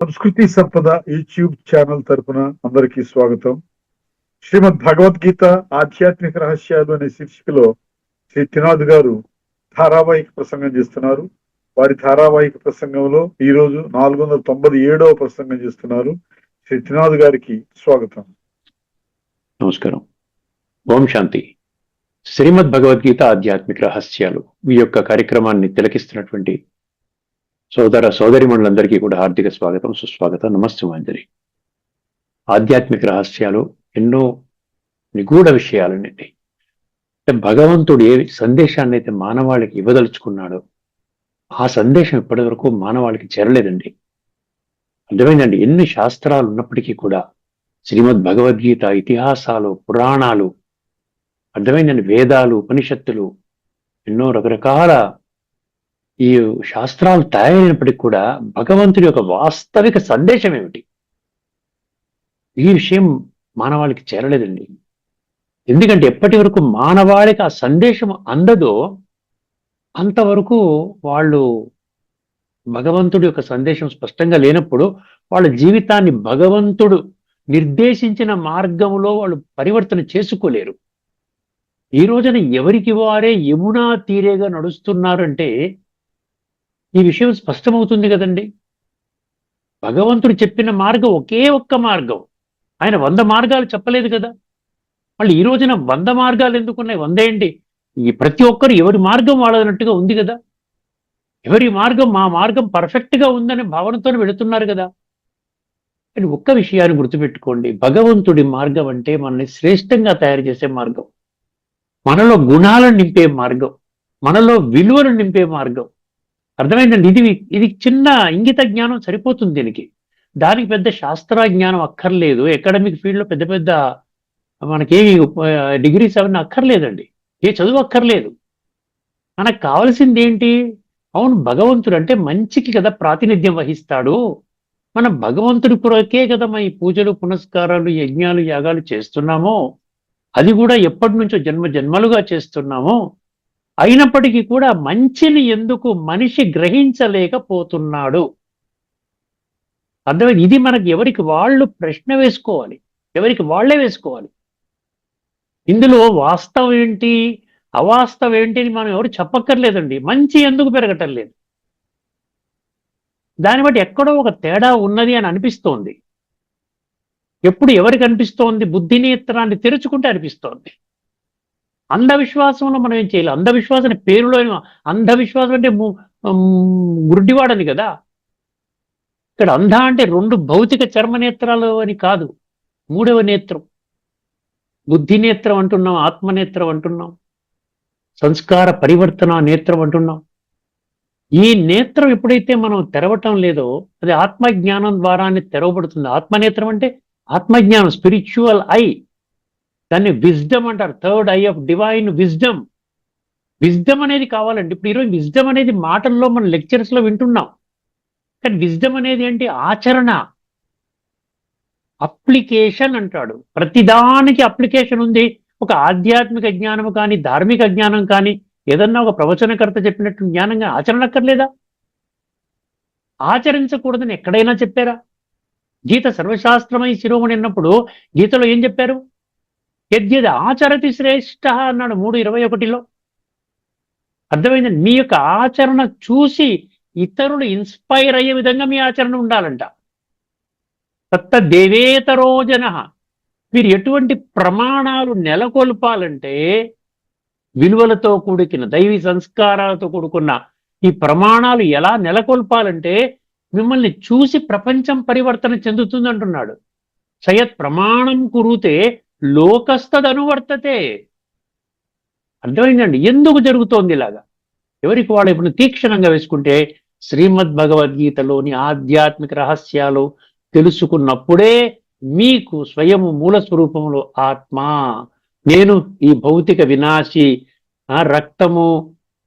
సంస్కృతి సంపద YouTube channel తరపున అందరికీ స్వాగతం. శ్రీమద్ భగవద్గీత ఆధ్యాత్మిక రహస్యాలు అనే శీర్షికలో శ్రీ త్రినాథ్ గారు ధారావాహిక ప్రసంగం చేస్తున్నారు. వారి ధారావాహిక ప్రసంగంలో ఈ రోజు 497వ ప్రసంగం చేస్తున్నారు. శ్రీ త్రినాథ్ గారికి స్వాగతం. నమస్కారం. ఓం శాంతి. శ్రీమద్ భగవద్గీత ఆధ్యాత్మిక రహస్యాలు ఈ యొక్క కార్యక్రమాన్ని తిలకిస్తున్నటువంటి సోదర సోదరిమణులందరికీ కూడా హార్దిక స్వాగతం, సుస్వాగతం, నమస్తే మంజరి. ఆధ్యాత్మిక రహస్యాలు ఎన్నో నిగూఢ విషయాలన్నింటి అంటే భగవంతుడు ఏ సందేశాన్ని అయితే మానవాళికి ఇవ్వదలుచుకున్నాడో ఆ సందేశం ఇప్పటి వరకు మానవాళికి చేరలేదండి. అర్థమైందండి. ఎన్ని శాస్త్రాలు ఉన్నప్పటికీ కూడా శ్రీమద్ భగవద్గీత, ఇతిహాసాలు, పురాణాలు, అర్థమైందండి, వేదాలు, ఉపనిషత్తులు, ఎన్నో రకరకాల ఈ శాస్త్రాలు తయారైనప్పటికీ కూడా భగవంతుడి యొక్క వాస్తవిక సందేశం ఏమిటి, ఈ విషయం మానవాళికి చేరలేదండి. ఎందుకంటే ఎప్పటి వరకు మానవాళికి ఆ సందేశం అందదో అంతవరకు వాళ్ళు భగవంతుడి యొక్క సందేశం స్పష్టంగా లేనప్పుడు వాళ్ళ జీవితాన్ని భగవంతుడు నిర్దేశించిన మార్గంలో వాళ్ళు పరివర్తన చేసుకోలేరు. ఈ రోజున ఎవరికి వారే యమునా తీరేగా నడుస్తున్నారంటే ఈ విషయం స్పష్టమవుతుంది కదండి. భగవంతుడు చెప్పిన మార్గం ఒకే ఒక్క మార్గం, ఆయన 100 మార్గాలు చెప్పలేదు కదా. మళ్ళీ ఈ రోజున 100 మార్గాలు ఎందుకున్నాయి? 100 ఏంటి, ఈ ప్రతి ఒక్కరు ఎవరి మార్గం వాళ్ళదన్నట్టుగా ఉంది కదా. ఎవరి మార్గం మా మార్గం పర్ఫెక్ట్ గా ఉందనే భావనతో వెళుతున్నారు కదా. అని ఒక్క విషయాన్ని గుర్తుపెట్టుకోండి, భగవంతుడి మార్గం అంటే మనల్ని శ్రేష్టంగా తయారు చేసే మార్గం, మనలో గుణాలను నింపే మార్గం, మనలో విలువలు నింపే మార్గం. అర్థమైందండి. ఇది చిన్న ఇంగిత జ్ఞానం సరిపోతుంది దీనికి. దానికి పెద్ద శాస్త్ర జ్ఞానం అక్కర్లేదు. అకాడమిక్ ఫీల్డ్లో పెద్ద పెద్ద మనకేమి డిగ్రీస్ అవన్నీ అక్కర్లేదండి. ఏ చదువు అక్కర్లేదు. మనకు కావాల్సింది ఏంటి? అవును, భగవంతుడు అంటే మంచికి కదా ప్రాతినిధ్యం వహిస్తాడు. మనం భగవంతుడి కొరకే కదా ఈ పూజలు, పునస్కారాలు, యజ్ఞాలు, యాగాలు చేస్తున్నామో, అది కూడా ఎప్పటి నుంచో జన్మలుగా చేస్తున్నామో. అయినప్పటికీ కూడా మంచిని ఎందుకు మనిషి గ్రహించలేకపోతున్నాడు? అర్థమైంది. ఇది మనకి ఎవరికి వాళ్ళు ప్రశ్న వేసుకోవాలి, ఎవరికి వాళ్లే వేసుకోవాలి. ఇందులో వాస్తవం ఏంటి, అవాస్తవం ఏంటి అని మనం ఎవరు చెప్పక్కర్లేదండి. మంచి ఎందుకు పెరగటం లేదు, దాన్ని బట్టి ఎక్కడో ఒక తేడా ఉన్నది అని అనిపిస్తోంది. ఎప్పుడు ఎవరికి అనిపిస్తోంది? బుద్ధినేత్రాన్ని తెరుచుకుంటే అనిపిస్తోంది. అంధవిశ్వాసంలో మనం ఏం చేయాలి? అంధవిశ్వాసం పేరులో అంధవిశ్వాసం అంటే గుడ్డివాడని కదా. ఇక్కడ అంధ అంటే 2 భౌతిక చర్మనేత్రాలు అని కాదు, 3వ నేత్రం, బుద్ధినేత్రం అంటున్నాం, ఆత్మనేత్రం అంటున్నాం, సంస్కార పరివర్తన నేత్రం అంటున్నాం. ఈ నేత్రం ఎప్పుడైతే మనం తెరవటం లేదో అది ఆత్మజ్ఞానం ద్వారానే తెరవబడుతుంది. ఆత్మనేత్రం అంటే ఆత్మజ్ఞానం, స్పిరిచువల్ ఐ. దాన్ని విజ్డమ్ అంటారు, 3rd I of divine wisdom. Wisdom అనేది కావాలండి. ఇప్పుడు ఈరోజు విజ్డమ్ అనేది మాటల్లో మన లెక్చర్స్ లో వింటున్నాం, కానీ విజ్డమ్ అనేది ఏంటి? ఆచరణ, అప్లికేషన్ అంటాడు. ప్రతిదానికి అప్లికేషన్ ఉంది. ఒక ఆధ్యాత్మిక జ్ఞానం కానీ, ధార్మిక జ్ఞానం కానీ, ఏదన్నా ఒక ప్రవచనకర్త చెప్పినట్టు జ్ఞానంగా ఆచరణ అక్కర్లేదా? ఆచరించకూడదని ఎక్కడైనా చెప్పారా? గీత సర్వశాస్త్రమై శిరోమణి అన్నప్పుడు గీతలో ఏం చెప్పారు? యద్యద్ ఆచరతి శ్రేష్ఠ అన్నాడు 3:21లో. అర్థమైందండి. మీ యొక్క ఆచరణ చూసి ఇతరులు ఇన్స్పైర్ అయ్యే విధంగా మీ ఆచరణ ఉండాలంట. తత్త దేవేతరోజన. మీరు ఎటువంటి ప్రమాణాలు నెలకొల్పాలంటే విలువలతో కూడుకున్న దైవీ సంస్కారాలతో కూడుకున్న ఈ ప్రమాణాలు ఎలా నెలకొల్పాలంటే మిమ్మల్ని చూసి ప్రపంచం పరివర్తన చెందుతుంది అంటున్నాడు. సయత్ ప్రమాణం కురుతే లోకస్తదనువర్తతే. అర్థమైందండి. ఎందుకు జరుగుతోంది ఇలాగా? ఎవరికి వాళ్ళు ఇప్పుడు తీక్షణంగా వేసుకుంటే శ్రీమద్ భగవద్గీతలోని ఆధ్యాత్మిక రహస్యాలు తెలుసుకున్నప్పుడే మీకు స్వయము మూల స్వరూపంలో ఆత్మ, నేను ఈ భౌతిక వినాశి, రక్తము,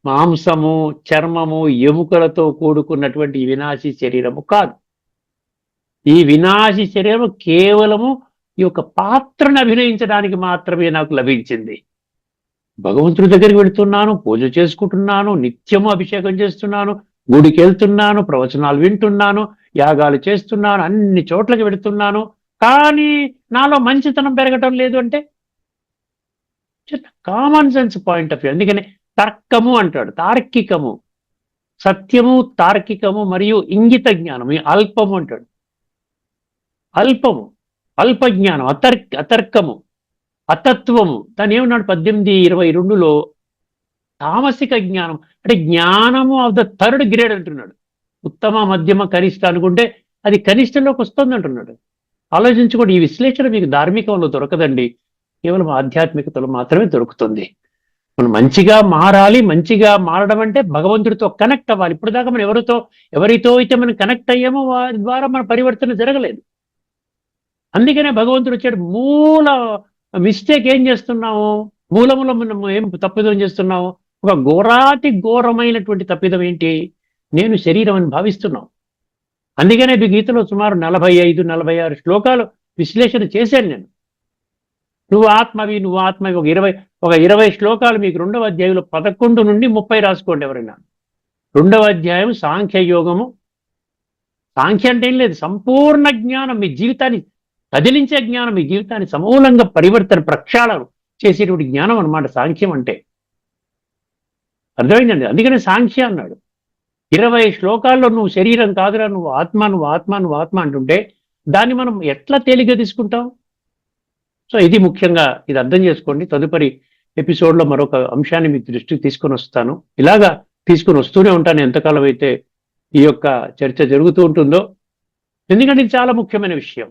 మాంసము, చర్మము, ఎముకలతో కూడుకున్నటువంటి ఈ వినాశి శరీరము కాదు. ఈ వినాశి శరీరము కేవలము ఈ యొక్క పాత్రను అభినయించడానికి మాత్రమే నాకు లభించింది. భగవంతుడి దగ్గరికి వెళుతున్నాను, పూజ చేసుకుంటున్నాను, నిత్యము అభిషేకం చేస్తున్నాను, గుడికి వెళ్తున్నాను, ప్రవచనాలు వింటున్నాను, యాగాలు చేస్తున్నాను, అన్ని చోట్లకి వెళుతున్నాను, కానీ నాలో మంచితనం పెరగటం లేదు అంటే common sense point of view. అందుకని తర్కము అంటాడు, తార్కికము, సత్యము, తార్కికము మరియు ఇంగిత జ్ఞానం, ఈ అల్పము అంటాడు. అల్పము, అల్పజ్ఞానం, అతర్కము, అతత్వము. దాని ఏమన్నాడు 1822లో? తామసిక జ్ఞానం అంటే జ్ఞానము ఆఫ్ ద థర్డ్ గ్రేడ్ అంటున్నాడు. ఉత్తమ, మధ్యమ, కనిష్ట అనుకుంటే అది కనిష్టంలోకి వస్తుంది అంటున్నాడు. ఆలోచించుకోండి, ఈ విశ్లేషణ మీకు ధార్మికంలో దొరకదండి, కేవలం ఆధ్యాత్మికతలో మాత్రమే దొరుకుతుంది. మనం మంచిగా మారాలి, మంచిగా మారడం అంటే భగవంతుడితో కనెక్ట్ అవ్వాలి. ఇప్పుడు దాకా మనం ఎవరితో అయితే మనం కనెక్ట్ అయ్యామో వారి ద్వారా మన పరివర్తన జరగలేదు. అందుకనే భగవంతుడు వచ్చాడు. మూల మిస్టేక్ ఏం చేస్తున్నాము, మూలములో మనం ఏం తప్పిదం చేస్తున్నాము? ఒక ఘోరమైనటువంటి తప్పిదం ఏంటి? నేను శరీరం అని భావిస్తున్నాం. అందుకనే ఈ గీతలో సుమారు 45-46 శ్లోకాలు విశ్లేషణ చేశాను నేను. నువ్వు ఆత్మవి, నువ్వు ఆత్మవి. ఒక 20 శ్లోకాలు మీకు 2వ అధ్యాయంలో 11 నుండి 30 రాసుకోండి ఎవరైనా. 2వ అధ్యాయం సాంఖ్యయోగము. సాంఖ్య అంటే ఏం లేదు, సంపూర్ణ జ్ఞానం, మీ జీవితాన్ని కదిలించే జ్ఞానం, మీ జీవితాన్ని సమూలంగా పరివర్తన ప్రక్షాళన చేసేటువంటి జ్ఞానం అన్నమాట సాంఖ్యం అంటే. అర్థమైందండి? అందుకనే సాంఖ్య అన్నాడు. 20 శ్లోకాల్లో నువ్వు శరీరం కాదురా, నువ్వు ఆత్మ, నువ్వు ఆత్మ, నువ్వు ఆత్మ అంటుంటే దాన్ని మనం ఎట్లా తేలిగ్గా తీసుకుంటాం? సో ఇది ముఖ్యంగా, ఇది అర్థం చేసుకోండి. తదుపరి ఎపిసోడ్లో మరొక అంశాన్ని మీ దృష్టికి తీసుకొని వస్తాను. ఇలాగా తీసుకొని వస్తూనే ఉంటాను ఎంతకాలం అయితే ఈ యొక్క చర్చ జరుగుతూ ఉంటుందో, ఎందుకంటే ఇది చాలా ముఖ్యమైన విషయం.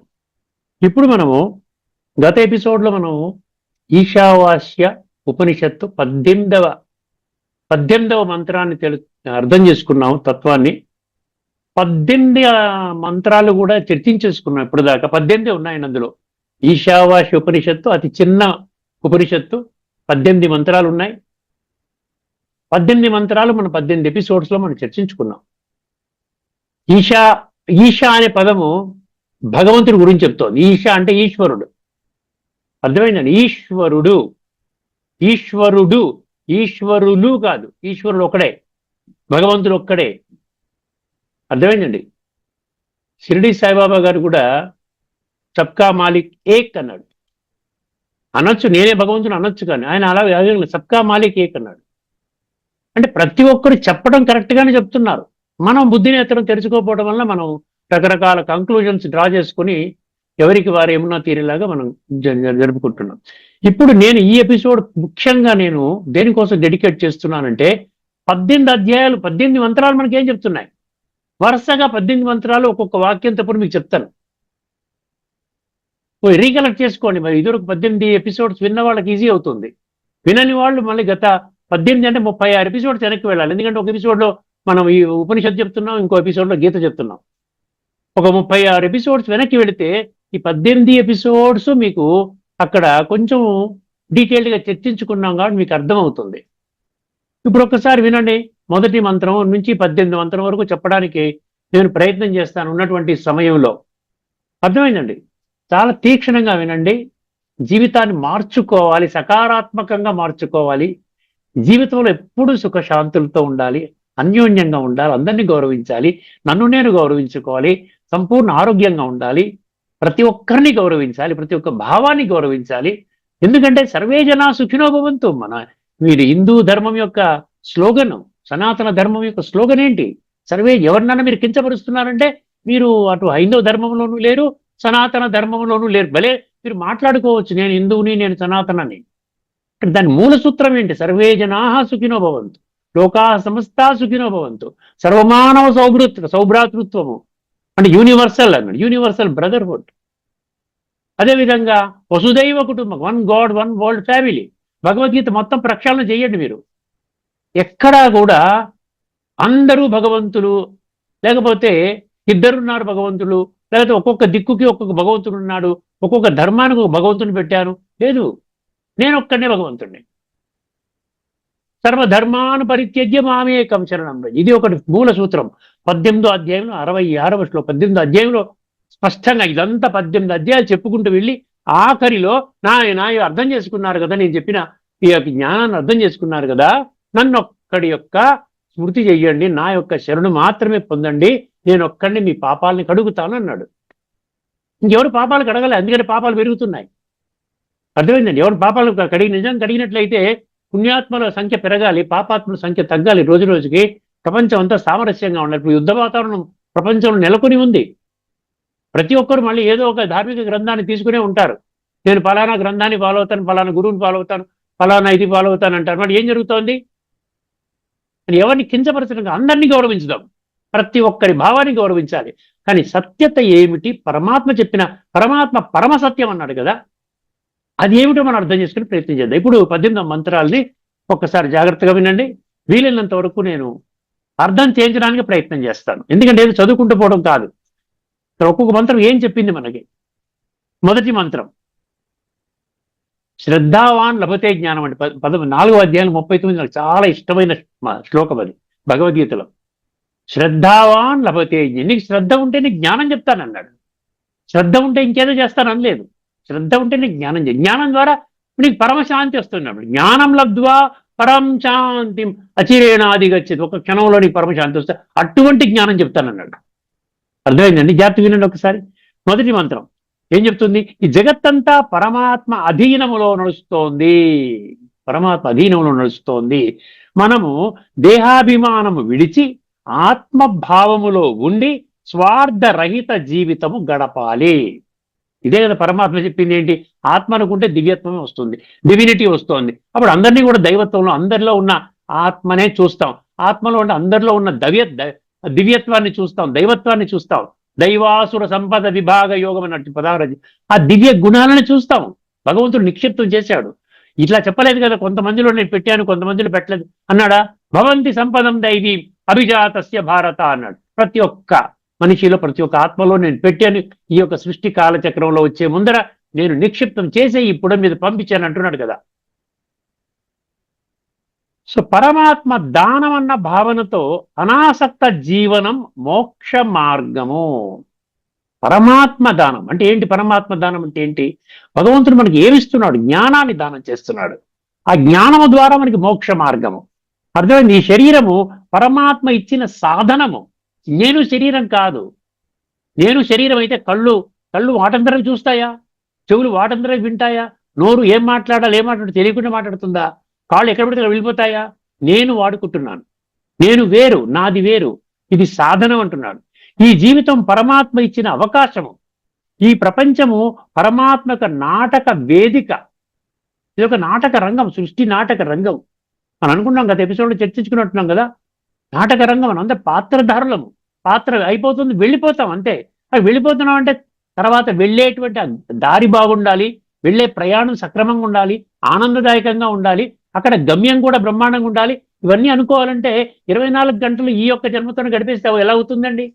ఇప్పుడు మనము గత ఎపిసోడ్లో మనము ఈశావాస్య ఉపనిషత్తు 18వ మంత్రాన్ని అర్థం చేసుకున్నాము, తత్వాన్ని. 18 మంత్రాలు కూడా చర్చించేసుకున్నాం ఇప్పుడు దాకా. 18 ఉన్నాయండి అందులో. ఈశావాస్య ఉపనిషత్తు అతి చిన్న ఉపనిషత్తు, 18 మంత్రాలు ఉన్నాయి. 18 మంత్రాలు మనం 18 ఎపిసోడ్స్లో మనం చర్చించుకున్నాం. ఈశా అనే పదము భగవంతుడి గురించి చెప్తోంది. ఈశా అంటే ఈశ్వరుడు. అర్థమైందండి? ఈశ్వరులు కాదు, ఈశ్వరుడు ఒక్కడే, భగవంతుడు ఒక్కడే. అర్థమైందండి? షిరిడి సాయిబాబా గారు కూడా సబ్కా మాలిక్ ఏక్ అన్నాడు. అనొచ్చు, నేనే భగవంతుడు అనొచ్చు, కానీ ఆయన అలా సబ్కా మాలిక్ ఏక్ అన్నాడు. అంటే ప్రతి ఒక్కరు చెప్పడం కరెక్ట్గానే చెప్తున్నారు. మనం బుద్ధినేత్రం తెరుచుకోకపోవడం వల్ల మనం రకరకాల కంక్లూజన్స్ డ్రా చేసుకుని ఎవరికి వారు ఏమన్నా తీరేలాగా మనం జరుపుకుంటున్నాం. ఇప్పుడు నేను ఈ ఎపిసోడ్ ముఖ్యంగా నేను దేనికోసం డెడికేట్ చేస్తున్నానంటే 18 అధ్యాయాలు, 18 మంత్రాలు మనకేం చెప్తున్నాయి? వరుసగా 18 మంత్రాలు ఒక్కొక్క వాక్యం తప్పుడు మీకు చెప్తాను. రీకలెక్ట్ చేసుకోండి. మరి ఇదివరకు 18 ఎపిసోడ్స్ విన్న వాళ్ళకి ఈజీ అవుతుంది. వినని వాళ్ళు మళ్ళీ గత 18 అంటే 36 ఎపిసోడ్స్ వెనక్కి వెళ్ళాలి. ఎందుకంటే ఒక ఎపిసోడ్లో మనం ఈ ఉపనిషత్తు చెప్తున్నాం, ఇంకో ఎపిసోడ్లో గీత చెప్తున్నాం. ఒక 36 ఎపిసోడ్స్ వెనక్కి వెళితే ఈ 18 ఎపిసోడ్స్ మీకు అక్కడ కొంచెం డీటెయిల్డ్గా చర్చించుకున్నాం కాబట్టి మీకు అర్థమవుతుంది. ఇప్పుడు ఒక్కసారి వినండి. మొదటి మంత్రం నుంచి 18 మంత్రం వరకు చెప్పడానికి నేను ప్రయత్నం చేస్తాను ఉన్నటువంటి సమయంలో. అర్థమైందండి? చాలా తీక్షణంగా వినండి. జీవితాన్ని మార్చుకోవాలి, సకారాత్మకంగా మార్చుకోవాలి. జీవితంలో ఎప్పుడూ సుఖశాంతులతో ఉండాలి, అన్యోన్యంగా ఉండాలి, అందరినీ గౌరవించాలి, నన్ను నేను గౌరవించుకోవాలి, సంపూర్ణ ఆరోగ్యంగా ఉండాలి, ప్రతి ఒక్కరిని గౌరవించాలి, ప్రతి ఒక్క భావాన్ని గౌరవించాలి. ఎందుకంటే సర్వే జనా సుఖినో భవంతు. మీరు హిందూ ధర్మం యొక్క స్లోగన్, సనాతన ధర్మం యొక్క స్లోగన్ ఏంటి? ఎవరినన్నా మీరు కించపరుస్తున్నారంటే మీరు అటు హైందవ ధర్మంలోనూ లేరు, సనాతన ధర్మంలోనూ లేరు. భలే మీరు మాట్లాడుకోవచ్చు, నేను హిందువుని, నేను సనాతనని. దాని మూల సూత్రం ఏంటి? సర్వే జనా సుఖినో భవంతు, లోకా సమస్తా సుఖినో భవంతు, సర్వమానవ సౌభ్రాతృత్వము అంటే యూనివర్సల్ అన్నాడు, యూనివర్సల్ బ్రదర్హుడ్. అదేవిధంగా వసుదైవ కుటుంబం, 1 గాడ్ 1 వరల్డ్ ఫ్యామిలీ. భగవద్గీత మొత్తం ప్రక్షాళన చేయండి మీరు. ఎక్కడా కూడా అందరూ భగవంతులు, లేకపోతే ఇద్దరున్నారు భగవంతులు, లేకపోతే ఒక్కొక్క దిక్కుకి ఒక్కొక్క భగవంతుడు ఉన్నాడు, ఒక్కొక్క ధర్మానికి ఒక భగవంతుని పెట్టాను, లేదు. నేను ఒక్కనే భగవంతుడిని. సర్వధర్మాను పరిత్యజ్య మామేకం శరణం వ్రజ. ఇది ఒకటి మూల సూత్రం. 18వ అధ్యాయంలో 66వ శ్లోకం, 18వ అధ్యాయంలో స్పష్టంగా ఇదంతా 18 అధ్యాయాలు చెప్పుకుంటూ వెళ్ళి ఆఖరిలో నా అర్థం చేసుకున్నారు కదా, నేను చెప్పిన ఈ యొక్క జ్ఞానాన్ని అర్థం చేసుకున్నారు కదా, నన్ను ఒక్కడి యొక్క స్మృతి చెయ్యండి, నా యొక్క శరణు మాత్రమే పొందండి, నేను ఒక్కడిని మీ పాపాలని కడుగుతాను అన్నాడు. ఇంకెవరు పాపాలు కడగలే, అందుకని పాపాలు పెరుగుతున్నాయి. అర్థమైందండి? ఎవరు పాపాలు నిజం కడిగినట్లయితే పుణ్యాత్మల సంఖ్య పెరగాలి, పాపాత్మల సంఖ్య తగ్గాలి. రోజు రోజుకి ప్రపంచం అంతా సామరస్యంగా ఉండాలి. ఇప్పుడు యుద్ధ వాతావరణం ప్రపంచంలో నెలకొని ఉంది. ప్రతి ఒక్కరు మళ్ళీ ఏదో ఒక ధార్మిక గ్రంథాన్ని తీసుకునే ఉంటారు. నేను ఫలానా గ్రంథాన్ని ఫాలో అవుతాను, ఫలానా గురువుని ఫాలో అవుతాను, ఫలానా ఇది ఫాలో అవుతాను అంటారు. మరి ఏం జరుగుతోంది? ఎవరిని కించపరచడం, అందరినీ గౌరవించుదాం, ప్రతి ఒక్కరి భావాన్ని గౌరవించాలి. కానీ సత్యత ఏమిటి? పరమాత్మ చెప్పిన, పరమాత్మ పరమ సత్యం అన్నాడు కదా, అది ఏమిటో మనం అర్థం చేసుకుని ప్రయత్నం చేద్దాం. ఇప్పుడు 18 మంత్రాలని ఒక్కసారి జాగ్రత్తగా వినండి. వీలైనంత వరకు నేను అర్థం చేయించడానికి ప్రయత్నం చేస్తాను. ఎందుకంటే ఏదో చదువుకుంటూ పోవడం కాదు. ఒక్కొక్క మంత్రం ఏం చెప్పింది మనకి. మొదటి మంత్రం శ్రద్ధావాన్ లభతే జ్ఞానం అంటే 4వ అధ్యాయం 39 నాకు చాలా ఇష్టమైన శ్లోకం అది భగవద్గీతలో. శ్రద్ధావాన్ లభతే జ్ఞానం. నీకు శ్రద్ధ ఉంటే నీకు జ్ఞానం చెప్తానన్నాడు. శ్రద్ధ ఉంటే ఇంకేదో చేస్తాననలేదు. శ్రద్ధ ఉంటే నీకు జ్ఞానం జ్ఞానం ద్వారా నీకు పరమశాంతి వస్తున్నప్పుడు. జ్ఞానం లబ్ధ్వా పరం శాంతి అచిరేణాది గచ్చేది. ఒక క్షణంలో నీకు పరమశాంతి వస్తే అటువంటి జ్ఞానం చెప్తానన్నాడు. అర్థమైందండి? జాగ్రత్త వినండి ఒకసారి. మొదటి మంత్రం ఏం చెప్తుంది? ఈ జగత్తంతా పరమాత్మ అధీనములో నడుస్తోంది. పరమాత్మ అధీనంలో నడుస్తోంది. మనము దేహాభిమానము విడిచి ఆత్మభావములో ఉండి స్వార్థరహిత జీవితము గడపాలి. ఇదే కదా పరమాత్మ చెప్పింది. ఏంటి? ఆత్మ అనుకుంటే దివ్యత్వమే వస్తుంది, డివినిటీ వస్తుంది. అప్పుడు అందరినీ కూడా దైవత్వంలో, అందరిలో ఉన్న ఆత్మనే చూస్తాం. ఆత్మలో ఉంటే అందరిలో ఉన్న దివ్యత్వాన్ని చూస్తాం, దైవత్వాన్ని చూస్తాం. దైవాసుర సంపద విభాగ యోగం అన్నట్టు పదాలు, ఆ దివ్య గుణాలను చూస్తాం. భగవంతుడు నిక్షిప్తం చేశాడు. ఇట్లా చెప్పలేదు కదా, కొంతమందిలో నేను పెట్టాను, కొంతమందిలో పెట్టలేదు అన్నాడా? భవంతి సంపదం దైవీ అభిజాతస్య భారత అన్నాడు. ప్రతి ఒక్క మనిషిలో, ప్రతి ఒక్క ఆత్మలో నేను పెట్టాను. ఈ యొక్క సృష్టి కాలచక్రంలో వచ్చే ముందర నేను నిక్షిప్తం చేసే ఈ పుడం మీద పంపించాను అంటున్నాడు కదా. సో పరమాత్మ దానం అన్న భావనతో అనాసక్త జీవనం మోక్ష మార్గము. పరమాత్మ దానం అంటే ఏంటి? పరమాత్మ దానం అంటే ఏంటి? భగవంతుడు మనకి ఏమిస్తున్నాడు? జ్ఞానాన్ని దానం చేస్తున్నాడు. ఆ జ్ఞానము ద్వారా మనకి మోక్ష మార్గము. అర్థమైంది? ఈ శరీరము పరమాత్మ ఇచ్చిన సాధనము. నేను శరీరం కాదు. నేను శరీరం అయితే కళ్ళు వాటంతరకు చూస్తాయా? చెవులు వాటంతరకు వింటాయా? నోరు ఏం మాట్లాడాలి, ఏం మాట్లాడు తెలియకుండా మాట్లాడుతుందా? కాళ్ళు ఎక్కడ పడితే వెళ్ళిపోతాయా? నేను వాడుకుంటున్నాను. నేను వేరు, నాది వేరు. ఇది సాధనం అంటున్నాడు. ఈ జీవితం పరమాత్మ ఇచ్చిన అవకాశము. ఈ ప్రపంచము పరమాత్మక నాటక వేదిక. ఇది ఒక నాటక రంగం, సృష్టి నాటక రంగం. మనం అనుకున్నాం గత ఎపిసోడ్లో చర్చించుకున్నట్టున్నాం కదా. నాటక రంగం మనం అంతా పాత్రధారులము. పాత్ర అయిపోతుంది, వెళ్ళిపోతాం అంతే. అది వెళ్ళిపోతున్నాం అంటే తర్వాత వెళ్ళేటువంటి దారి బాగుండాలి, వెళ్ళే ప్రయాణం సక్రమంగా ఉండాలి, ఆనందదాయకంగా ఉండాలి, అక్కడ గమ్యం కూడా బ్రహ్మాండంగా ఉండాలి. ఇవన్నీ అనుకోవాలంటే 24 గంటలు ఈ యొక్క జన్మతో గడిపేస్తే ఎలా అవుతుందండి?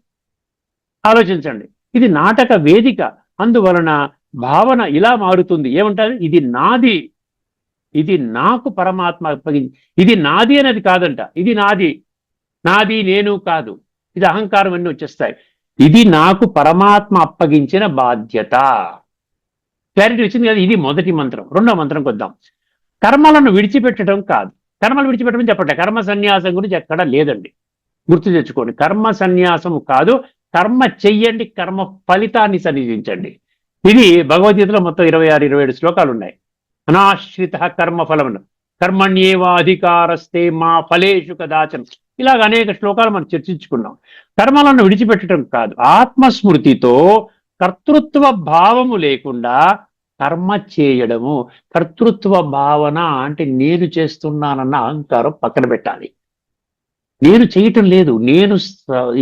ఆలోచించండి. ఇది నాటక వేదిక. అందువలన భావన ఇలా మారుతుంది. ఏమంటారు? ఇది నాది, ఇది నాకు పరమాత్మ అప్పగించి. ఇది నాది అనేది కాదంట. ఇది నాది, నేను కాదు. ఇది అహంకారం అన్నీ వచ్చేస్తాయి. ఇది నాకు పరమాత్మ అప్పగించిన బాధ్యత. క్లారిటీ వచ్చింది కదా. ఇది మొదటి మంత్రం. రెండో మంత్రంకి వద్దాం. కర్మలను విడిచిపెట్టడం కాదు. కర్మలు విడిచిపెట్టడం చెప్పట్లే. కర్మ సన్యాసం గురించి ఎక్కడా లేదండి. గుర్తు తెచ్చుకోండి. కర్మ సన్యాసము కాదు, కర్మ చెయ్యండి, కర్మ ఫలితాన్ని సన్నిధించండి. ఇది భగవద్గీతలో మొత్తం 26-27 శ్లోకాలు ఉన్నాయి. అనాశ్రిత కర్మ ఫలం, కర్మణ్యేవాధికారస్తే మా ఫలేషు కదాచన. ఇలాగ అనేక శ్లోకాలు మనం చర్చించుకున్నాం. కర్మలను విడిచిపెట్టడం కాదు, ఆత్మస్మృతితో కర్తృత్వ భావము లేకుండా కర్మ చేయడము. కర్తృత్వ భావన అంటే నేను చేస్తున్నానన్న అహంకారం పక్కన పెట్టాలి. నేను చేయటం లేదు, నేను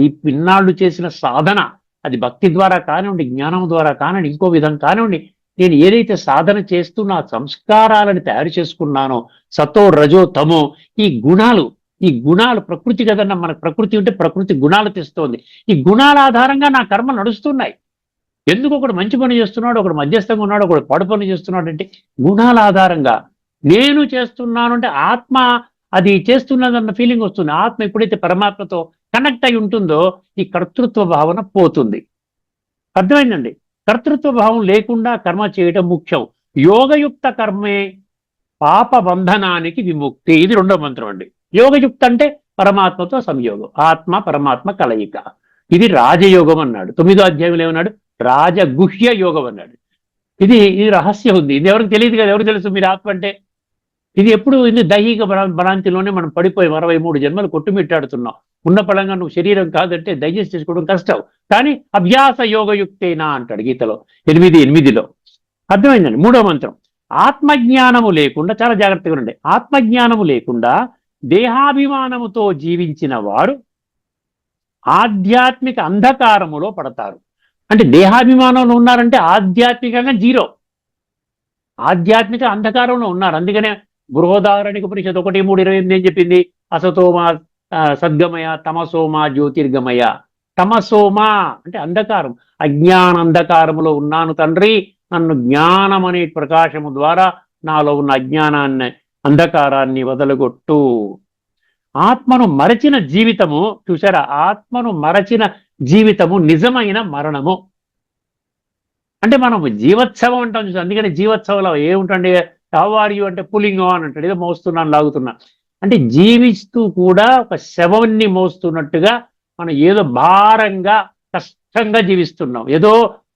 ఈ పిన్నాళ్ళు చేసిన సాధన, అది భక్తి ద్వారా కానివ్వండి, జ్ఞానం ద్వారా కానివ్వండి, ఇంకో విధం కానివ్వండి, నేను ఏదైతే సాధన చేస్తూ నా సంస్కారాలను తయారు చేసుకున్నానో, సతో రజో తమో, ఈ గుణాలు ప్రకృతి కదన్నా. మనకు ప్రకృతి ఉంటే ప్రకృతి గుణాలు తెస్తోంది. ఈ గుణాల ఆధారంగా నా కర్మ నడుస్తున్నాయి. ఎందుకు ఒకడు మంచి పని చేస్తున్నాడు, ఒకడు మధ్యస్థంగా ఉన్నాడు, ఒకడు పాడు పని చేస్తున్నాడు అంటే గుణాల ఆధారంగా నేను చేస్తున్నాను అంటే ఆత్మ అది చేస్తున్నదన్న ఫీలింగ్ వస్తుంది. ఆత్మ ఎప్పుడైతే పరమాత్మతో కనెక్ట్ అయి ఉంటుందో ఈ కర్తృత్వ భావన పోతుంది. అర్థమైందండి? కర్తృత్వ భావం లేకుండా కర్మ చేయడం ముఖ్యం. యోగయుక్త కర్మే పాప బంధనానికి విముక్తి. ఇది రెండో మంత్రం అండి. యోగయుక్త అంటే పరమాత్మతో సంయోగం, ఆత్మ పరమాత్మ కలయిక. ఇది రాజయోగం అన్నాడు. 9వ అధ్యాయంలో ఏమన్నాడు? రాజగుహ్య యోగం అన్నాడు. ఇది రహస్యం ఉంది. ఇది ఎవరికి తెలియదు కదా. ఎవరికి తెలుసు మీరు ఆత్మ అంటే? ఇది ఎప్పుడు ఇది దైహిక భ్రాంతిలోనే మనం పడిపోయి 63 జన్మలు కొట్టుమిట్టాడుతున్నాం. ఉన్న పళంగా నువ్వు శరీరం కాదంటే డైజెస్ట్ చేసుకోవడం కష్టం. కానీ అభ్యాస యోగయుక్తేనా అంటాడు గీతలో 8:8లో. అర్థమైందండి. 3వ మంత్రం, ఆత్మజ్ఞానము లేకుండా, చాలా జాగ్రత్తగా ఉండే, ఆత్మజ్ఞానము లేకుండా దేహాభిమానముతో జీవించిన వారు ఆధ్యాత్మిక అంధకారములో పడతారు. అంటే దేహాభిమానంలో ఉన్నారంటే ఆధ్యాత్మికంగా జీరో, ఆధ్యాత్మిక అంధకారంలో ఉన్నారు. అందుకనే బృహదారణిక ఉపనిషత్తు 1:3:28 ఏం చెప్పింది? అసతోమ సద్గమయ, తమసోమ జ్యోతిర్గమయ. తమసోమ అంటే అంధకారం, అజ్ఞాన అంధకారములో ఉన్నాను తండ్రి, నన్ను జ్ఞానం అనే ప్రకాశము ద్వారా నాలో ఉన్న అజ్ఞానాన్ని, అంధకారాన్ని వదలగొట్టు. ఆత్మను మరచిన జీవితము, చూసారా, ఆత్మను మరచిన జీవితము నిజమైన మరణము. అంటే మనం జీవోత్సవం అంటాం చూసాం. అందుకని జీవోత్సవంలో ఏముంటండి, హౌ ఆర్ యు అంటే పులింగ్ ఆన్ అంటాడు, ఏదో మోస్తున్నాను లాగుతున్నా. అంటే జీవిస్తూ కూడా ఒక శవాన్ని మోస్తున్నట్టుగా మనం ఏదో భారంగా కష్టంగా జీవిస్తున్నాం. ఏదో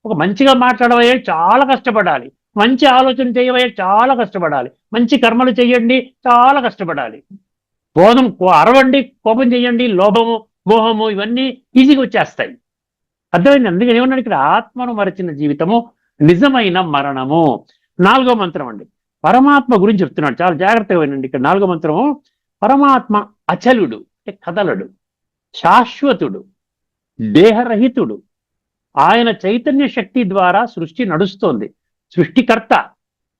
ఒక మంచిగా మాట్లాడవయ్యే చాలా కష్టపడాలి, మంచి ఆలోచన చేయవయ్యే చాలా కష్టపడాలి, మంచి కర్మలు చేయండి చాలా కష్టపడాలి, అరవండి, కోపం చేయండి, లోభము మోహము ఇవన్నీ ఈజీగా వచ్చేస్తాయి. అర్థమైంది? అందుకని ఏమన్నాడు ఇక్కడ? ఆత్మను మరచిన జీవితము నిజమైన మరణము. 4వ మంత్రం అండి, పరమాత్మ గురించి చెప్తున్నాడు. చాలా జాగ్రత్తగా వినండి. ఇక్కడ 4వ మంత్రము, పరమాత్మ అచలుడు అంటే కదలడు, శాశ్వతుడు, దేహరహితుడు. ఆయన చైతన్య శక్తి ద్వారా సృష్టి నడుస్తోంది. సృష్టికర్త.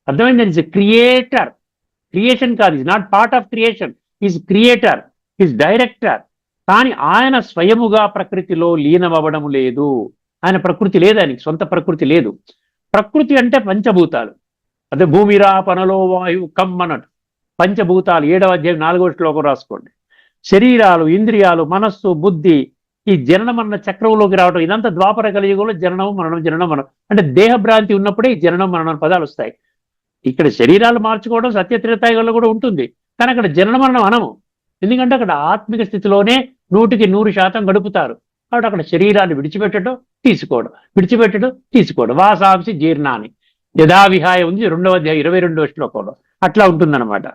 అర్థమైంది? క్రియేటర్. క్రియేషన్ కాదు, is not part of creation, is creator, is director. కానీ ఆయన స్వయముగా ప్రకృతిలో లీనమవ్వడం లేదు. ఆయన ప్రకృతి లేదు, ఆయనకి సొంత ప్రకృతి లేదు. ప్రకృతి అంటే పంచభూతాలు. అదే భూమిరా పనలో వాయువు కమ్మనట్టు పంచభూతాలు. 7వ అధ్యాయం 4వ శ్లోకం రాసుకోండి. శరీరాలు, ఇంద్రియాలు, మనస్సు, బుద్ధి, ఈ జనన మరణ చక్రంలోకి రావడం, ఇదంతా ద్వాపర కలియుగంలో జననం మరణం జననం మరణం. అంటే దేహభ్రాంతి ఉన్నప్పుడే ఈ జననం మరణం పదాలు వస్తాయి. ఇక్కడ శరీరాలు మార్చుకోవడం సత్యత్రేతాయుగంలో కూడా ఉంటుంది, కానీ అక్కడ జనన మరణం అనము. ఎందుకంటే అక్కడ ఆత్మిక స్థితిలోనే 100% గడుపుతారు. కాబట్టి అక్కడ శరీరాన్ని విడిచిపెట్టడం తీసుకోవడం, విడిచిపెట్టడం తీసుకోవడం. వాసాంసి జీర్ణాన్ని యథావిహాయ ఉంది 2వ అధ్యాయం 22వ శ్లోకంలో. అట్లా ఉంటుందన్నమాట.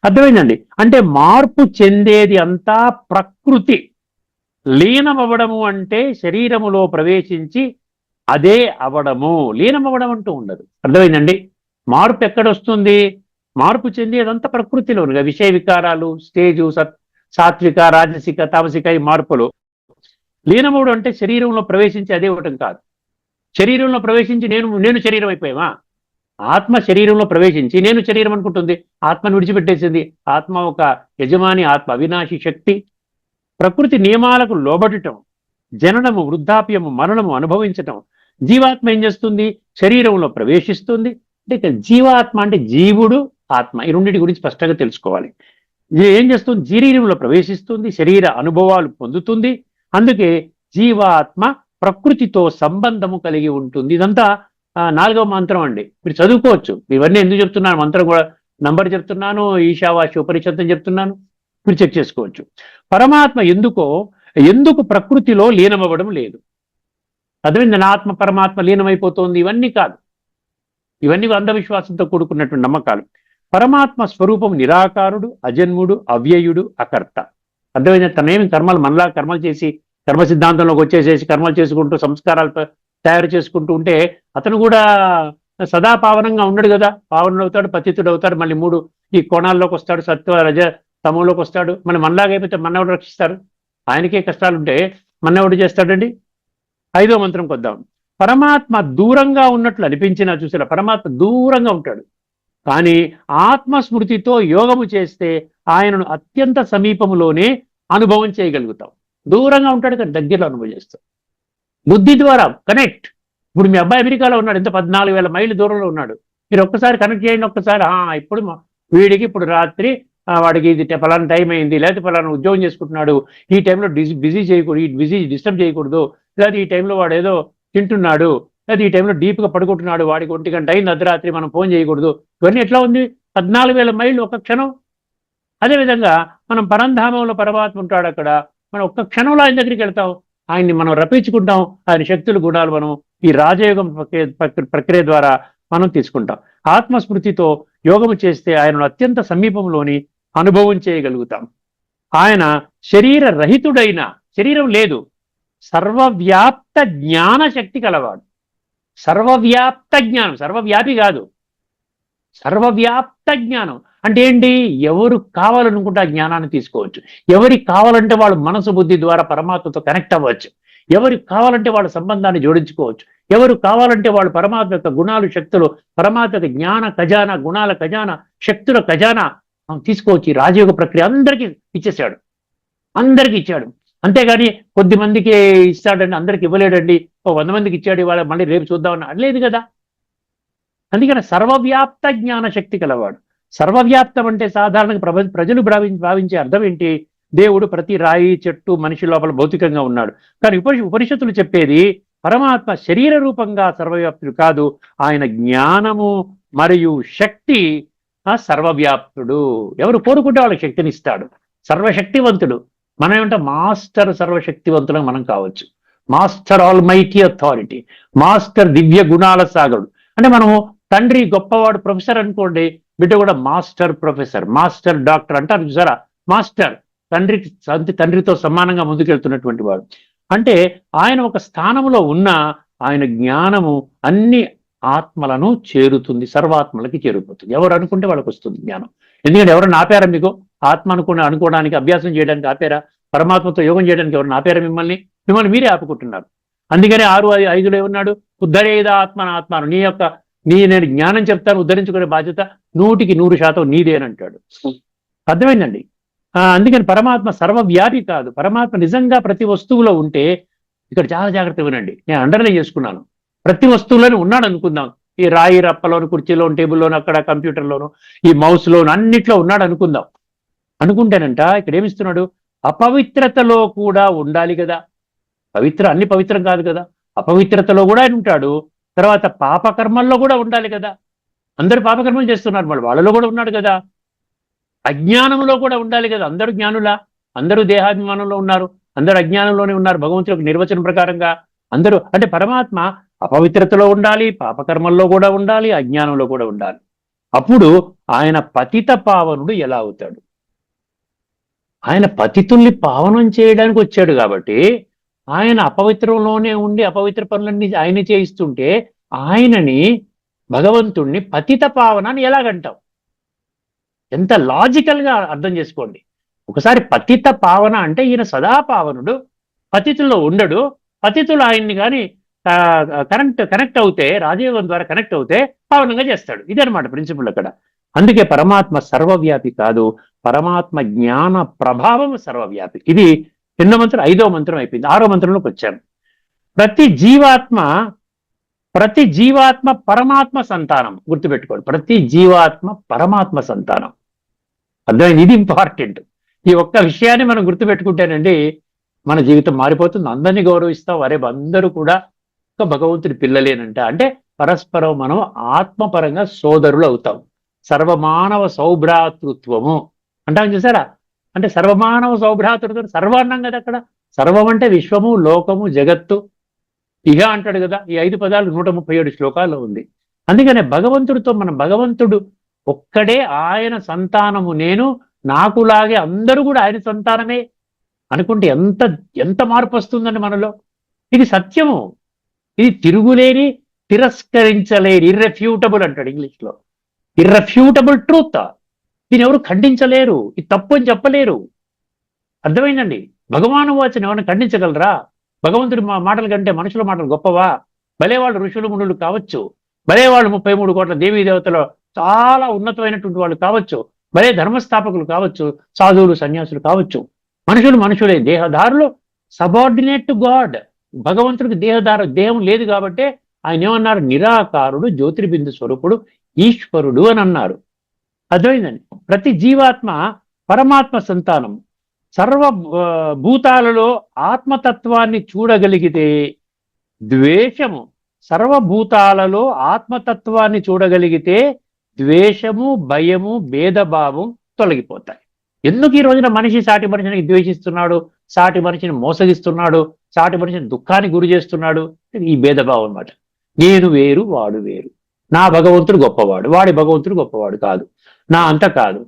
అర్థమైందండి? అంటే మార్పు చెందేది అంతా ప్రకృతి. లీనమవ్వడము అంటే శరీరములో ప్రవేశించి అదే అవడము. లీనమవ్వడం అంటూ ఉండదు. అర్థమైందండి? మార్పు ఎక్కడొస్తుంది? మార్పు చెందేదంతా ప్రకృతిలోనుగా. విషయ వికారాలు, స్టేజు, సాత్విక, రాజసిక, తామసిక ఈ మార్పులు. లీనమవ్వడం అంటే శరీరంలో ప్రవేశించి అదే ఇవ్వటం కాదు. శరీరంలో ప్రవేశించి నేను శరీరం అయిపోయామా? ఆత్మ శరీరంలో ప్రవేశించి నేను శరీరం అనుకుంటుంది, ఆత్మను విడిచిపెట్టేసింది. ఆత్మ ఒక యజమాని, ఆత్మ అవినాశి శక్తి. ప్రకృతి నియమాలకు లోబడటం, జననము, వృద్ధాప్యము, మరణము అనుభవించటం. జీవాత్మ ఏం చేస్తుంది? శరీరంలో ప్రవేశిస్తుంది. అంటే ఇక్కడ జీవాత్మ అంటే జీవుడు, ఆత్మ, ఈ రెండింటి గురించి స్పష్టంగా తెలుసుకోవాలి. ఏం చేస్తుంది? శరీరంలో ప్రవేశిస్తుంది, శరీర అనుభవాలు పొందుతుంది. అందుకే జీవాత్మ ప్రకృతితో సంబంధము కలిగి ఉంటుంది. ఇదంతా 4వ మంత్రం అండి. మీరు చదువుకోవచ్చు. ఇవన్నీ ఎందుకు చెప్తున్నాను, మంత్రం కూడా నంబర్ చెప్తున్నాను, ఈశావాస్య ఉపనిషత్తు చెప్తున్నాను, మీరు చెక్ చేసుకోవచ్చు. పరమాత్మ ఎందుకు ప్రకృతిలో లీనమవ్వడం లేదు? అర్థమైంది? నా ఆత్మ పరమాత్మ లీనమైపోతుంది ఇవన్నీ కాదు. ఇవన్నీ అంధవిశ్వాసంతో కూడుకున్నటువంటి నమ్మకాలు. పరమాత్మ స్వరూపం నిరాకారుడు, అజన్ముడు, అవ్యయుడు, అకర్త. అర్థమైంది? తనేమి కర్మలు మనలా కర్మలు చేసి కర్మ సిద్ధాంతంలోకి వచ్చేసేసి కర్మలు చేసుకుంటూ సంస్కారాలు తయారు చేసుకుంటూ ఉంటే అతను కూడా సదా పావనంగా ఉండడు కదా. పావనుడు అవుతాడు, పతితుడు అవుతాడు, మళ్ళీ 3 ఈ కోణాల్లోకి వస్తాడు, సత్వ రజ తమంలోకి వస్తాడు. మళ్ళీ మనలాగైపోతే మన్నెవడు రక్షిస్తారు? ఆయనకే కష్టాలుంటే మన్నెవడు చేస్తాడండి? 5వ మంత్రం కొద్దాం. పరమాత్మ దూరంగా ఉన్నట్లు అనిపించినా, చూసారా, పరమాత్మ దూరంగా ఉంటాడు. కానీ ఆత్మస్మృతితో యోగము చేస్తే ఆయనను అత్యంత సమీపములోనే అనుభవం చేయగలుగుతాం. దూరంగా ఉంటాడు కానీ దగ్గరలో అనుభవం చేస్తాం. బుద్ధి ద్వారా కనెక్ట్. ఇప్పుడు మీ అబ్బాయి అమెరికాలో ఉన్నాడు, ఎంత 14,000 మైళ్ళు దూరంలో ఉన్నాడు. మీరు ఒక్కసారి కనెక్ట్ చేయండి. ఒక్కసారి ఇప్పుడు వీడికి ఇప్పుడు రాత్రి వాడికి ఇది ఫలానా టైం అయింది, లేకపోతే ఫలానా ఉద్యోగం చేసుకుంటున్నాడు, ఈ టైంలో బిజీ చేయకూడదు, ఈ బిజీ డిస్టర్బ్ చేయకూడదు, లేదా ఈ టైంలో వాడు ఏదో తింటున్నాడు, లేదా ఈ టైంలో డీప్గా పడుకుంటున్నాడు, వాడికి 1 గంట అయింది అర్ధరాత్రి, మనం ఫోన్ చేయకూడదు. ఇవన్నీ ఎట్లా ఉంది? 14,000 మైళ్ళు ఒక క్షణం. అదేవిధంగా మనం పరంధామంలో పరమాత్మ ఉంటాడు, అక్కడ మనం ఒక్క క్షణంలో ఆయన దగ్గరికి వెళ్తాం. ఆయన్ని మనం రప్పించుకుంటాం. ఆయన శక్తులు గుణాలు మనం ఈ రాజయోగం ప్రక్రియ ద్వారా మనం తీసుకుంటాం. ఆత్మస్మృతితో యోగము చేస్తే ఆయనను అత్యంత సమీపంలోని అనుభవం చేయగలుగుతాం. ఆయన శరీర రహితుడైన, శరీరం లేదు, సర్వవ్యాప్త జ్ఞాన శక్తి కలవాడు. సర్వవ్యాప్త జ్ఞానం, సర్వవ్యాపి కాదు, సర్వవ్యాప్త జ్ఞానం అంటే ఏంటి? ఎవరు కావాలనుకుంటే ఆ జ్ఞానాన్ని తీసుకోవచ్చు. ఎవరికి కావాలంటే వాళ్ళు మనసు బుద్ధి ద్వారా పరమాత్మతో కనెక్ట్ అవ్వచ్చు. ఎవరికి కావాలంటే వాళ్ళ సంబంధాన్ని జోడించుకోవచ్చు. ఎవరు కావాలంటే వాళ్ళు పరమాత్మ యొక్క గుణాలు, శక్తులు, పరమాత్మ యొక్క జ్ఞాన ఖజానా, గుణాల ఖజానా, శక్తుల ఖజానా తీసుకోవచ్చు. ఈ రాజయోగ ప్రక్రియ అందరికీ ఇచ్చేసాడు, అందరికి ఇచ్చాడు. అంతేగాని కొద్ది మందికి ఇస్తాడండి, అందరికి ఇవ్వలేడండి, 100 మందికి ఇచ్చాడు, ఇవాళ మళ్ళీ రేపు చూద్దామని అనలేదు కదా. అందుకని సర్వవ్యాప్త జ్ఞాన శక్తి కలవాడు. సర్వవ్యాప్తం అంటే సాధారణంగా ప్రజలు భావించే అర్థం ఏంటి? దేవుడు ప్రతి రాయి, చెట్టు, మనిషి లోపల భౌతికంగా ఉన్నాడు. కానీ ఉపనిషత్తులు చెప్పేది పరమాత్మ శరీర రూపంగా సర్వవ్యాప్తుడు కాదు, ఆయన జ్ఞానము మరియు శక్తి సర్వవ్యాప్తుడు. ఎవరు కోరుకుంటే వాళ్ళకి శక్తిని ఇస్తాడు. సర్వశక్తివంతుడు. మనం ఏమంటే మాస్టర్ సర్వశక్తివంతులకు మనం కావచ్చు. Master almighty authority, master దివ్య గుణాల సాగరుడు. అంటే మనము తండ్రి గొప్పవాడు, ప్రొఫెసర్ అనుకోండి, బిడ్డ కూడా మాస్టర్ ప్రొఫెసర్, మాస్టర్ డాక్టర్ అంటారు చూసారా. మాస్టర్ తండ్రితో సమానంగా ముందుకెళ్తున్నటువంటి వాడు. అంటే ఆయన ఒక స్థానంలో ఉన్న ఆయన జ్ఞానము అన్ని ఆత్మలను చేరుతుంది, సర్వాత్మలకి చేరిపోతుంది. ఎవరు అనుకుంటే వాళ్ళకి వస్తుంది జ్ఞానం. ఎందుకంటే ఎవరైనా ఆపారా మీకు? ఆత్మ అనుకోవడానికి, అభ్యాసం చేయడానికి ఆపారా? పరమాత్మతో యోగం చేయడానికి ఎవరైనా ఆపారా మిమ్మల్ని? మిమ్మల్ని మీరే ఆపుకుంటున్నారు. అందుకనే 6:5 ఏమన్నాడు? ఉద్ధరేద ఆత్మను, నేను జ్ఞానం చెప్తాను, ఉద్ధరించుకునే బాధ్యత 100% నీదే అని అంటాడు. అర్థమైందండి? అందుకని పరమాత్మ సర్వవ్యాపి కాదు. పరమాత్మ నిజంగా ప్రతి వస్తువులో ఉంటే, ఇక్కడ చాలా జాగ్రత్తగా వినండి, నేను అండర్లైన్ చేసుకున్నాను, ప్రతి వస్తువులోనే ఉన్నాడు అనుకుందాం. ఈ రాయి రప్పలోను, కుర్చీలోను, టేబుల్లోను, అక్కడ కంప్యూటర్లోను, ఈ మౌస్లోను, అన్నిట్లో ఉన్నాడు అనుకుందాం. అనుకుంటేనంట ఇక్కడ ఏమిస్తున్నాడు? అపవిత్రతలో కూడా ఉండాలి కదా. అన్ని పవిత్రం కాదు కదా, అపవిత్రతలో కూడా ఆయన ఉంటాడు. తర్వాత పాపకర్మల్లో కూడా ఉండాలి కదా. అందరూ పాపకర్మలు చేస్తున్నారు, వాళ్ళలో కూడా ఉన్నాడు కదా. అజ్ఞానంలో కూడా ఉండాలి కదా. అందరూ జ్ఞానులా? అందరూ దేహాభిమానంలో ఉన్నారు, అందరూ అజ్ఞానంలోనే ఉన్నారు భగవంతుడి యొక్క నిర్వచనం ప్రకారంగా. అందరూ అంటే పరమాత్మ అపవిత్రతలో ఉండాలి, పాపకర్మల్లో కూడా ఉండాలి, అజ్ఞానంలో కూడా ఉండాలి. అప్పుడు ఆయన పతిత పావనుడు ఎలా అవుతాడు? ఆయన పతితుల్ని పావనం చేయడానికి వచ్చాడు కాబట్టి, ఆయన అపవిత్రంలోనే ఉండి అపవిత్ర పనులన్నీ ఆయన చేయిస్తుంటే, ఆయనని, భగవంతుణ్ణి పతిత పావనాన్ని ఎలాగంటాం? ఎంత లాజికల్ గా అర్థం చేసుకోండి. ఒకసారి పతిత పావన అంటే ఈయన సదా పావనుడు, పతితుల్లో ఉండడు. పతితులు ఆయన్ని కానీ కనెక్ట్ అవుతే, రాజయోగం ద్వారా కనెక్ట్ అవుతే పావనంగా చేస్తాడు. ఇదనమాట ప్రిన్సిపుల్ అక్కడ. అందుకే పరమాత్మ సర్వవ్యాపి కాదు, పరమాత్మ జ్ఞాన ప్రభావం సర్వవ్యాపి. ఇది 2వ మంత్రం, 5వ మంత్రం అయిపోయింది. 6వ మంత్రంలోకి వచ్చాను. ప్రతి జీవాత్మ పరమాత్మ సంతానం. గుర్తుపెట్టుకోండి, ప్రతి జీవాత్మ పరమాత్మ సంతానం. అర్థమైంది? ఇది ఇంపార్టెంట్. ఈ ఒక్క విషయాన్ని మనం గుర్తుపెట్టుకుంటేనండి మన జీవితం మారిపోతుంది. అందరినీ గౌరవిస్తాం. అరే అందరూ కూడా ఒక భగవంతుడి పిల్లలేనంట. అంటే పరస్పరం మనం ఆత్మపరంగా సోదరులు అవుతాం. సర్వమానవ సౌభ్రాతృత్వము అంటాం చూసారా. అంటే సర్వమానవ సౌభ్రాతృత్వం, సర్వాన్నం కదా అక్కడ. సర్వం అంటే విశ్వము, లోకము, జగత్తు. ఇహ అంటాడు కదా. ఈ 5 పదాలు 137 శ్లోకాల్లో ఉంది. అందుకనే భగవంతుడు ఒక్కడే, ఆయన సంతానము నేను, నాకులాగే అందరూ కూడా ఆయన సంతానమే అనుకుంటే ఎంత మార్పు వస్తుందండి మనలో. ఇది సత్యము, ఇది తిరుగులేని, తిరస్కరించలేని, ఇర్రెఫ్యూటబుల్ అంటాడు ఇంగ్లీష్లో. Irrefutable truth. దీని ఎవరు ఖండించలేరు, ఇది తప్పు అని చెప్పలేరు. అర్థమైందండి? భగవాను వాచన ఎవరిని ఖండించగలరా? భగవంతుడి మాటల కంటే మనుషుల మాటలు గొప్పవా? భలే వాళ్ళు ఋషులు మునులు కావచ్చు, భలే వాళ్ళు 33 కోట్ల దేవీ దేవతలు చాలా ఉన్నతమైనటువంటి వాళ్ళు కావచ్చు, భలే ధర్మస్థాపకులు కావచ్చు, సాధువులు, సన్యాసులు కావచ్చు. మనుషులే, దేహదారులు, సబార్డినేట్ టు గాడ్. భగవంతుడికి దేహం లేదు కాబట్టి ఆయన ఏమన్నారు? నిరాకారుడు, జ్యోతిర్బిందు స్వరూపుడు, ఈశ్వరుడు అని అన్నారు. అర్థమైందండి? ప్రతి జీవాత్మ పరమాత్మ సంతానం. సర్వభూతాలలో ఆత్మతత్వాన్ని చూడగలిగితే ద్వేషము, సర్వభూతాలలో ఆత్మతత్వాన్ని చూడగలిగితే ద్వేషము, భయము, భేదభావం తొలగిపోతాయి. ఎందుకు ఈ రోజున మనిషి సాటి మనిషిని ద్వేషిస్తున్నాడు, సాటి మనిషిని మోసగిస్తున్నాడు, సాటి మనిషిని దుఃఖానికి గురి చేస్తున్నాడు. ఈ భేదభావం అన్నమాట. నేను వేరు, వాడు వేరు. నా భగవంతుడు గొప్పవాడు, వాడి భగవంతుడు గొప్పవాడు కాదు, నా అంత కాదు.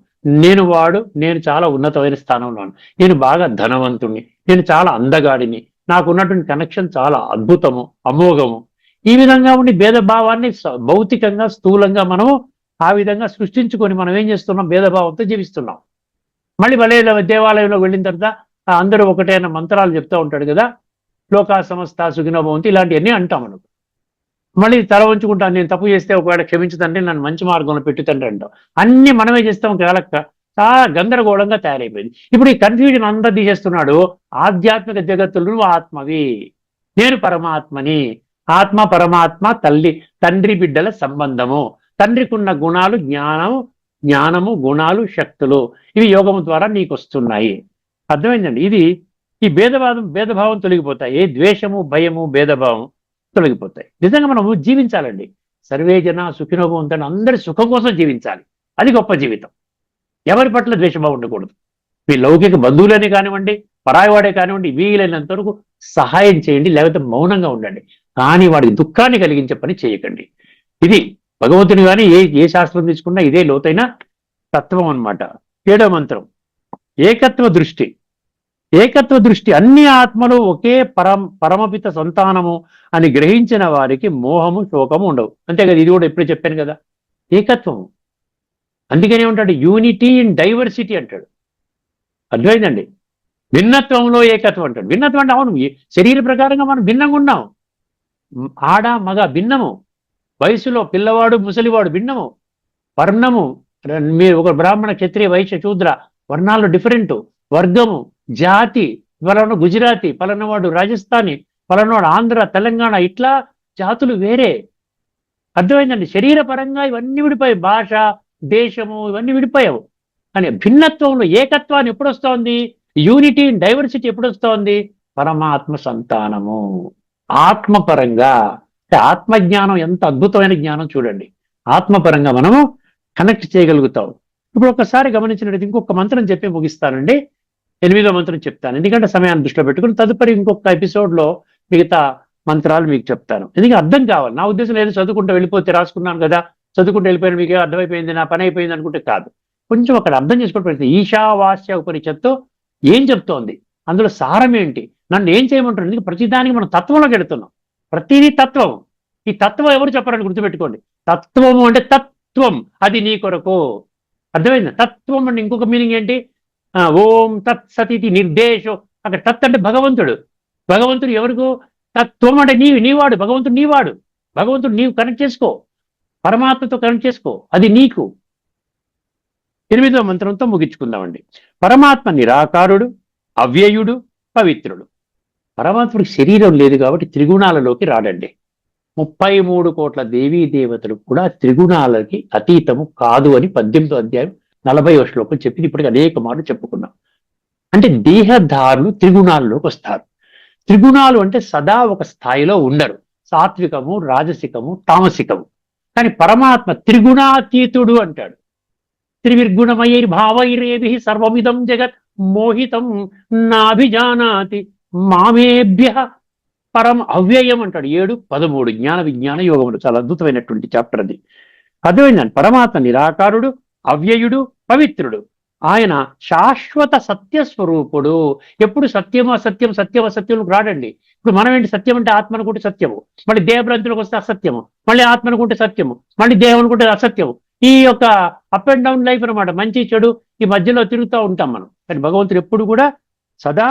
నేను చాలా ఉన్నతమైన స్థానంలో ఉన్నాను, నేను బాగా ధనవంతుణ్ణి, నేను చాలా అందగాడిని, నాకు ఉన్నటువంటి కనెక్షన్ చాలా అద్భుతము, అమోఘము. ఈ విధంగా ఉండి భేదభావాన్ని భౌతికంగా స్థూలంగా మనము ఆ విధంగా సృష్టించుకొని మనం ఏం చేస్తున్నాం, భేదభావంతో జీవిస్తున్నాం. మళ్ళీ భలే దేవాలయంలో వెళ్ళిన తర్వాత అందరూ ఒకటే అన్న మంత్రాలు చెప్తూ ఉంటాడు కదా, లోకా సమస్త సుఖినో భవంతు, ఇలాంటివన్నీ అంటాం మనం. మళ్ళీ తల ఉంచుకుంటాను, నేను తప్పు చేస్తే ఒకవేళ క్షమించదంటే నన్ను మంచి మార్గంలో పెట్టుతంటే అంటాం. అన్ని మనమే చేస్తాం, చాలా గందరగోళంగా తయారైపోయింది. ఇప్పుడు ఈ కన్ఫ్యూజన్ అంతా తీసేస్తున్నాడు. ఆధ్యాత్మిక జగత్తులు నువ్వు ఆత్మవి, నేను పరమాత్మని. ఆత్మ పరమాత్మ తండ్రి బిడ్డల సంబంధము. తండ్రికి ఉన్న గుణాలు జ్ఞానము గుణాలు శక్తులు, ఇవి యోగము ద్వారా నీకు వస్తున్నాయి. అర్థమైందండి. ఇది ఈ భేదభావం తొలగిపోతాయి. ద్వేషము, భయము, భేదభావం తొలగిపోతాయి. నిజంగా మనము జీవించాలండి. సర్వే జన సుఖినో భవంతు, అందరి సుఖం కోసం జీవించాలి. అది గొప్ప జీవితం. ఎవరి పట్ల ద్వేషభావం ఉండకూడదు. మీ లౌకిక బంధువులనే కానివ్వండి, పరాయివాడే కానివ్వండి, వీలైనంత వరకు సహాయం చేయండి, లేకపోతే మౌనంగా ఉండండి. కానీ వాడికి దుఃఖాన్ని కలిగించే పని చేయకండి. ఇది భగవంతుని కానీ ఏ శాస్త్రం తీసుకున్నా ఇదే లోతైన తత్వం అన్నమాట. 7వ మంత్రం ఏకత్వ దృష్టి. ఏకత్వ దృష్టి, అన్ని ఆత్మలు ఒకే పరమపిత సంతానము అని గ్రహించిన వారికి మోహము, శోకము ఉండవు. అంతే కదా, ఇది కూడా ఎప్పుడే చెప్పాను కదా, ఏకత్వము. అందుకనే ఉంటాడు యూనిటీ ఇన్ డైవర్సిటీ అంటాడు. అర్థమైందండి. భిన్నత్వంలో ఏకత్వం అంటాడు. భిన్నత్వం అంటే అవును, శరీర ప్రకారంగా మనం భిన్నంగా ఉన్నాం. ఆడ మగ భిన్నము, వయసులో పిల్లవాడు ముసలివాడు భిన్నము, వర్ణము, మీరు ఒక బ్రాహ్మణ క్షత్రియ వైశ్య శూద్ర వర్ణాలు డిఫరెంట్, వర్గము, జాతి, పలానా గుజరాతీ, పలానవాడు రాజస్థానీ, పలానవాడు ఆంధ్ర, తెలంగాణ, ఇట్లా జాతులు వేరే. అర్థమైందండి. శరీర పరంగా ఇవన్నీ విడిపోయాయి, భాష, దేశము ఇవన్నీ విడిపోయావు. కానీ భిన్నత్వంలో ఏకత్వాన్ని ఎప్పుడు వస్తోంది, యూనిటీ ఇన్ డైవర్సిటీ ఎప్పుడు వస్తోంది, పరమాత్మ సంతానము. ఆత్మపరంగా, ఆత్మజ్ఞానం ఎంత అద్భుతమైన జ్ఞానం చూడండి. ఆత్మపరంగా మనము కనెక్ట్ చేయగలుగుతాం. ఇప్పుడు ఒకసారి గమనించినట్టు ఇంకొక మంత్రం చెప్పి ముగిస్తానండి. 8వ మంత్రం చెప్తాను, ఎందుకంటే సమయాన్ని దృష్టిలో పెట్టుకుని తదుపరి ఇంకొక ఎపిసోడ్లో మిగతా మంత్రాలు మీకు చెప్తాను. ఎందుకంటే అర్థం కావాలి. నా ఉద్దేశం లేదు చదువుకుంటూ వెళ్ళిపోతే రాసుకున్నాను కదా, చదువుకుంటూ వెళ్ళిపోయిన మీకు అర్థమైపోయింది, నా పని అయిపోయింది అనుకుంటే కాదు. కొంచెం అక్కడ అర్థం చేసుకోవడం ప్రయత్నం. ఈశావాస్య ఉపనిషత్తు ఏం చెప్తోంది, అందులో సారం ఏంటి, నన్ను ఏం చేయమంటారు. ఎందుకు ప్రతిదానికి మనం తత్వంలోకి వెళుతున్నాం. ప్రతిదీ తత్వం. ఈ తత్వం ఎవరు చెప్పారని గుర్తుపెట్టుకోండి. తత్వము అంటే తత్వం, అది నీ కొరకు. అర్థమైంది. తత్వం అంటే ఇంకొక మీనింగ్ ఏంటి, ఓం తత్ సతి నిర్దేశం. అక్కడ తత్ అంటే భగవంతుడు. భగవంతుడు ఎవరికి, తత్వం అంటే నీవాడు, భగవంతుడు నీవాడు. భగవంతుడు నీవు కనెక్ట్ చేసుకో, పరమాత్మతో కనెక్ట్ చేసుకో, అది నీకు. 8వ మంత్రంతో ముగించుకుందామండి. పరమాత్మ నిరాకారుడు, అవ్యయుడు, పవిత్రుడు. పరమాత్ముడికి శరీరం లేదు కాబట్టి త్రిగుణాలలోకి రాడండి. 33 కోట్ల దేవీ దేవతలు కూడా త్రిగుణాలకి అతీతము కాదు అని 18వ అధ్యాయం 40వ శ్లోకం చెప్పింది. ఇప్పటికి అనేక మార్లు చెప్పుకున్నాం. అంటే దేహధారులు త్రిగుణాల్లోకి వస్తారు. త్రిగుణాలు అంటే సదా ఒక స్థాయిలో ఉండరు. సాత్వికము, రాజసికము, తామసికము. కానీ పరమాత్మ త్రిగుణాతీతుడు అంటాడు. త్రివిర్గుణమయైర్ భావైరేభి సర్వమిదం జగత్ మోహితం నాభిజానాతి మామేభ్య పరం అవ్యయం అంటాడు. 7:13 జ్ఞాన విజ్ఞాన యోగములు. చాలా అద్భుతమైనటువంటి చాప్టర్ అది. అర్థమైందండి. పరమాత్మ నిరాకారుడు, అవ్యయుడు, పవిత్రుడు. ఆయన శాశ్వత సత్యస్వరూపుడు. ఎప్పుడు సత్యము అసత్యం, సత్యం అసత్యంలోకి రాడండి. ఇప్పుడు మనం ఏంటి, సత్యం అంటే ఆత్మ అనుకుంటే సత్యము, మళ్ళీ దేహభ్రాంతిలోకి వస్తే అసత్యము, మళ్ళీ ఆత్మ అనుకుంటే సత్యము, మళ్ళీ దేహం అనుకుంటే అసత్యము. ఈ యొక్క అప్ అండ్ డౌన్ లైఫ్ అనమాట. మంచి చెడు ఈ మధ్యలో తిరుగుతూ ఉంటాం మనం. కానీ భగవంతుడు ఎప్పుడు కూడా సదా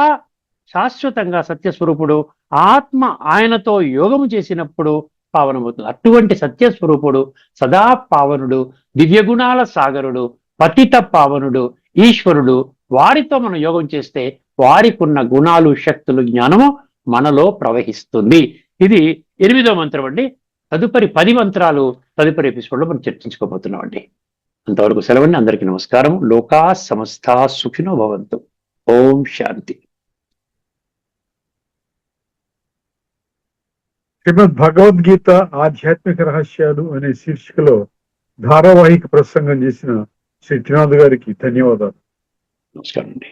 శాశ్వతంగా సత్యస్వరూపుడు. ఆత్మ ఆయనతో యోగము చేసినప్పుడు పావనమవుతుంది. అటువంటి సత్యస్వరూపుడు, సదా పావనుడు, దివ్యగుణాల సాగరుడు, పతిత పావనుడు, ఈశ్వరుడు. వారితో మనం యోగం చేస్తే వారికి ఉన్న గుణాలు, శక్తులు, జ్ఞానము మనలో ప్రవహిస్తుంది. ఇది 8వ మంత్రం అండి. తదుపరి 10 మంత్రాలు తదుపరి ఎపిసోడ్లో మనం చర్చించుకోబోతున్నాం అండి. అంతవరకు సెలవండి. అందరికీ నమస్కారం. లోకా సమస్తా సుఖినో భవంతు. ఓం శాంతి. శ్రీమద్ భగవద్గీత ఆధ్యాత్మిక రహస్యాలు అనే శీర్షికలో ధారావాహిక ప్రసంగం చేసిన శ్రీ త్రినాథ్ గారికి ధన్యవాదాలు. నమస్కారం అండి.